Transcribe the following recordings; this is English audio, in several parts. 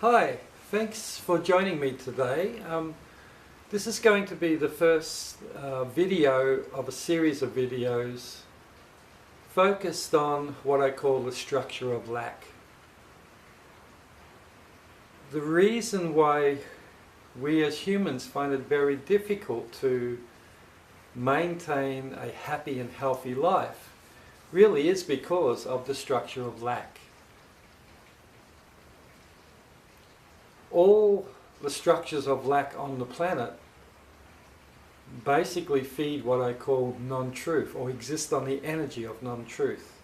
Hi, thanks for joining me today. This is going to be the first video of a series of videos focused on what I call the structure of lack. The reason why we as humans find it very difficult to maintain a happy and healthy life really is because of the structure of lack. All the structures of lack on the planet basically feed what I call non-truth, or exist on the energy of non-truth.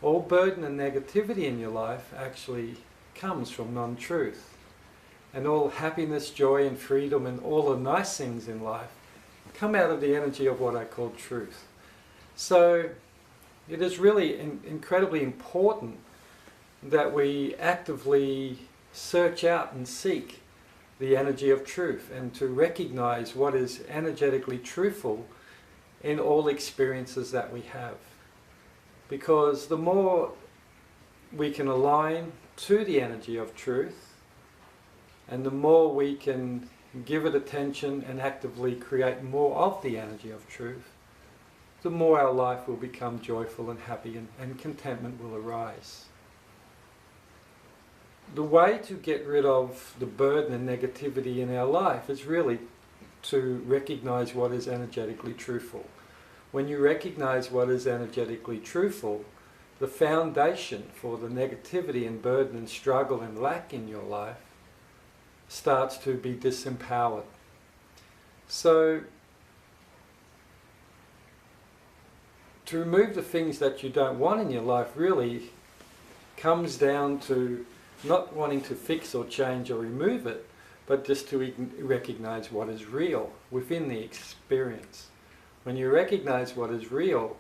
All burden and negativity in your life actually comes from non-truth. And all happiness, joy and freedom and all the nice things in life come out of the energy of what I call truth. So it is really incredibly important that we actively search out and seek the energy of truth, and to recognize what is energetically truthful in all experiences that we have. Because the more we can align to the energy of truth, and the more we can give it attention and actively create more of the energy of truth, the more our life will become joyful and happy, and contentment will arise. The way to get rid of the burden and negativity in our life is really to recognize what is energetically truthful. When you recognize what is energetically truthful, the foundation for the negativity and burden and struggle and lack in your life starts to be disempowered. So, to remove the things that you don't want in your life really comes down to not wanting to fix or change or remove it, but just to recognize what is real within the experience. When you recognize what is real,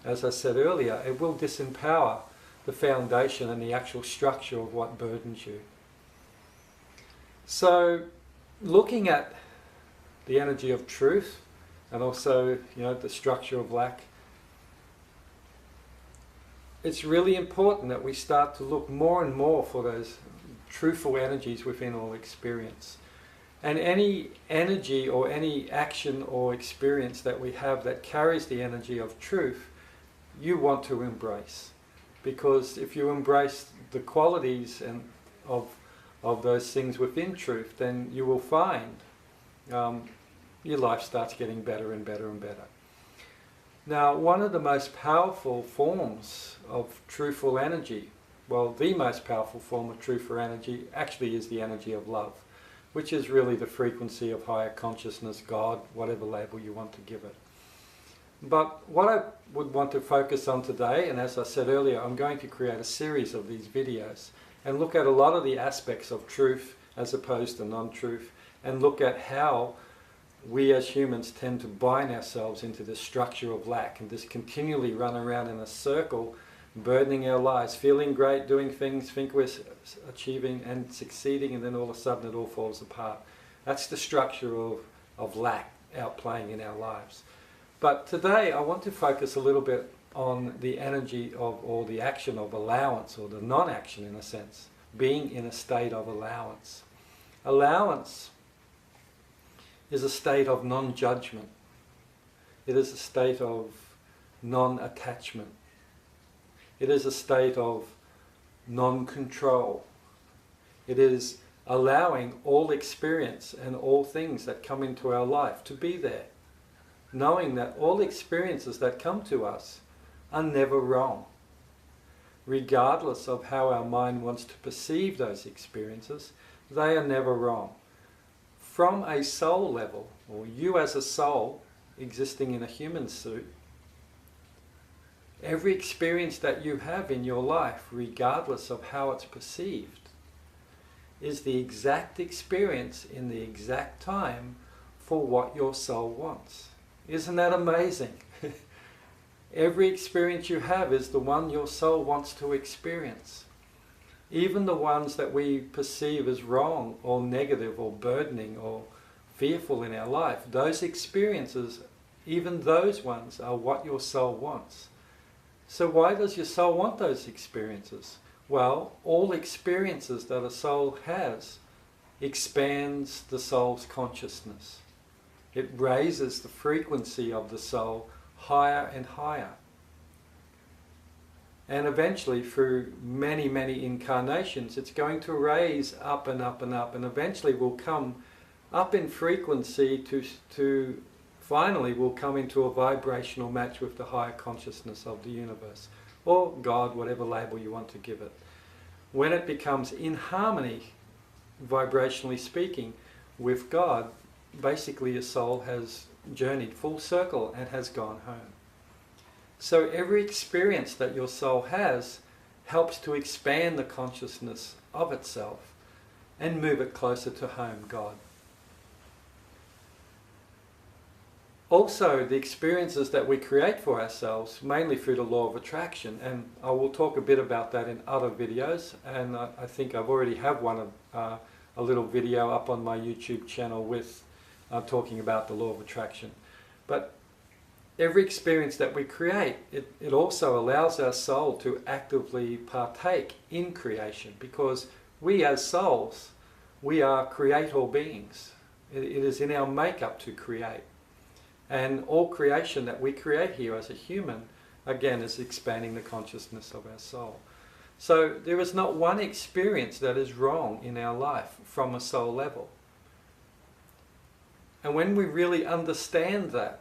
as I said earlier, it will disempower the foundation and the actual structure of what burdens you. So, looking at the energy of truth, and also, the structure of lack, it's really important that we start to look more and more for those truthful energies within all experience. And any energy or any action or experience that we have that carries the energy of truth, you want to embrace. Because if you embrace the qualities of those things within truth, then you will find your life starts getting better and better and better. Now, one of the most powerful forms of truthful energy, well, the most powerful form of truthful energy actually is the energy of love, which is really the frequency of higher consciousness, God, whatever label you want to give it. But what I would want to focus on today, and as I said earlier, I'm going to create a series of these videos and look at a lot of the aspects of truth as opposed to non-truth, and look at how we as humans tend to bind ourselves into this structure of lack and just continually run around in a circle, burdening our lives, feeling great, doing things, think we're achieving and succeeding, and then all of a sudden it all falls apart. That's the structure of lack outplaying in our lives. But today I want to focus a little bit on the energy of, or the action of allowance, or the non-action in a sense, being in a state of allowance. Allowance is a state of non-judgment. It is a state of non-attachment. It is a state of non-control. It is allowing all experience and all things that come into our life to be there, knowing that all experiences that come to us are never wrong. Regardless of how our mind wants to perceive those experiences, they are never wrong. From a soul level, or you as a soul existing in a human suit, every experience that you have in your life, regardless of how it's perceived, is the exact experience in the exact time for what your soul wants. Isn't that amazing? Every experience you have is the one your soul wants to experience. Even the ones that we perceive as wrong or negative or burdening or fearful in our life, those experiences, even those ones, are what your soul wants. So why does your soul want those experiences? Well, all experiences that a soul has expands the soul's consciousness. It raises the frequency of the soul higher and higher. And eventually, through many, many incarnations, it's going to raise up and up and up, and eventually will come up in frequency to finally will come into a vibrational match with the higher consciousness of the universe, or God, whatever label you want to give it. When it becomes in harmony, vibrationally speaking, with God, basically a soul has journeyed full circle and has gone home. So every experience that your soul has helps to expand the consciousness of itself and move it closer to home, God. Also, the experiences that we create for ourselves, mainly through the law of attraction, and I will talk a bit about that in other videos, and I think I've already have a little video up on my YouTube channel with talking about the law of attraction. But every experience that we create, it also allows our soul to actively partake in creation, because we as souls, we are creator beings. It is in our makeup to create. And all creation that we create here as a human, again, is expanding the consciousness of our soul. So there is not one experience that is wrong in our life from a soul level. And when we really understand that,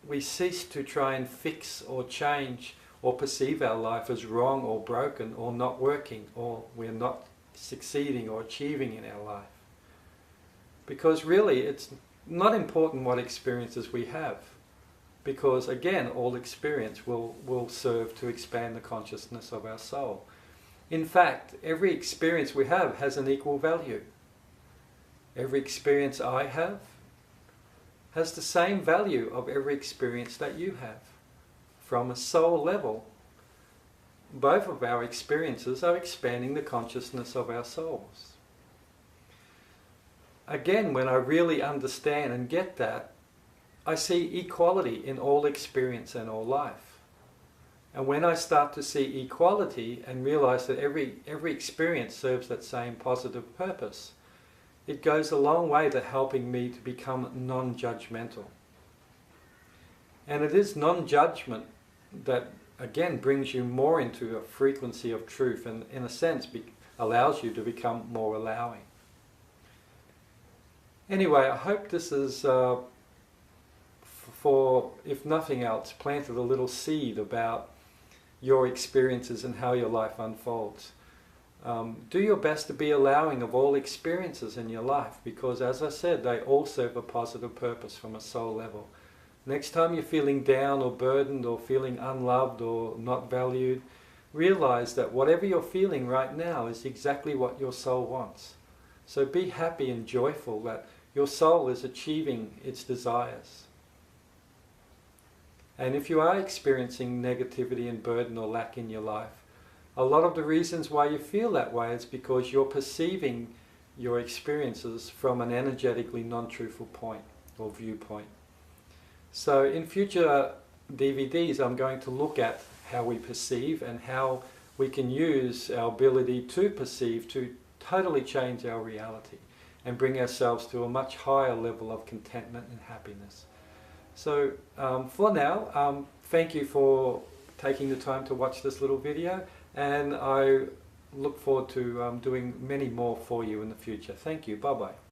we cease to try and fix or change or perceive our life as wrong or broken or not working, or we're not succeeding or achieving in our life. Because really it's not important what experiences we have, because again, all experience will serve to expand the consciousness of our soul. In fact, every experience we have has an equal value. Every experience I have has the same value of every experience that you have. From a soul level, both of our experiences are expanding the consciousness of our souls. Again, when I really understand and get that, I see equality in all experience and all life. And when I start to see equality and realize that every experience serves that same positive purpose, it goes a long way to helping me to become non-judgmental. And it is non-judgment that, again, brings you more into a frequency of truth, and in a sense allows you to become more allowing. Anyway, I hope this is, for, if nothing else, planted a little seed about your experiences and how your life unfolds. Do your best to be allowing of all experiences in your life, because as I said, they all serve a positive purpose from a soul level. Next time you're feeling down or burdened or feeling unloved or not valued, realize that whatever you're feeling right now is exactly what your soul wants. So be happy and joyful that your soul is achieving its desires. And if you are experiencing negativity and burden or lack in your life, a lot of the reasons why you feel that way is because you're perceiving your experiences from an energetically non-truthful point or viewpoint. So in future DVDs, I'm going to look at how we perceive and how we can use our ability to perceive to totally change our reality and bring ourselves to a much higher level of contentment and happiness. So for now, thank you for taking the time to watch this little video, and I look forward to doing many more for you in the future. Thank you. Bye-bye.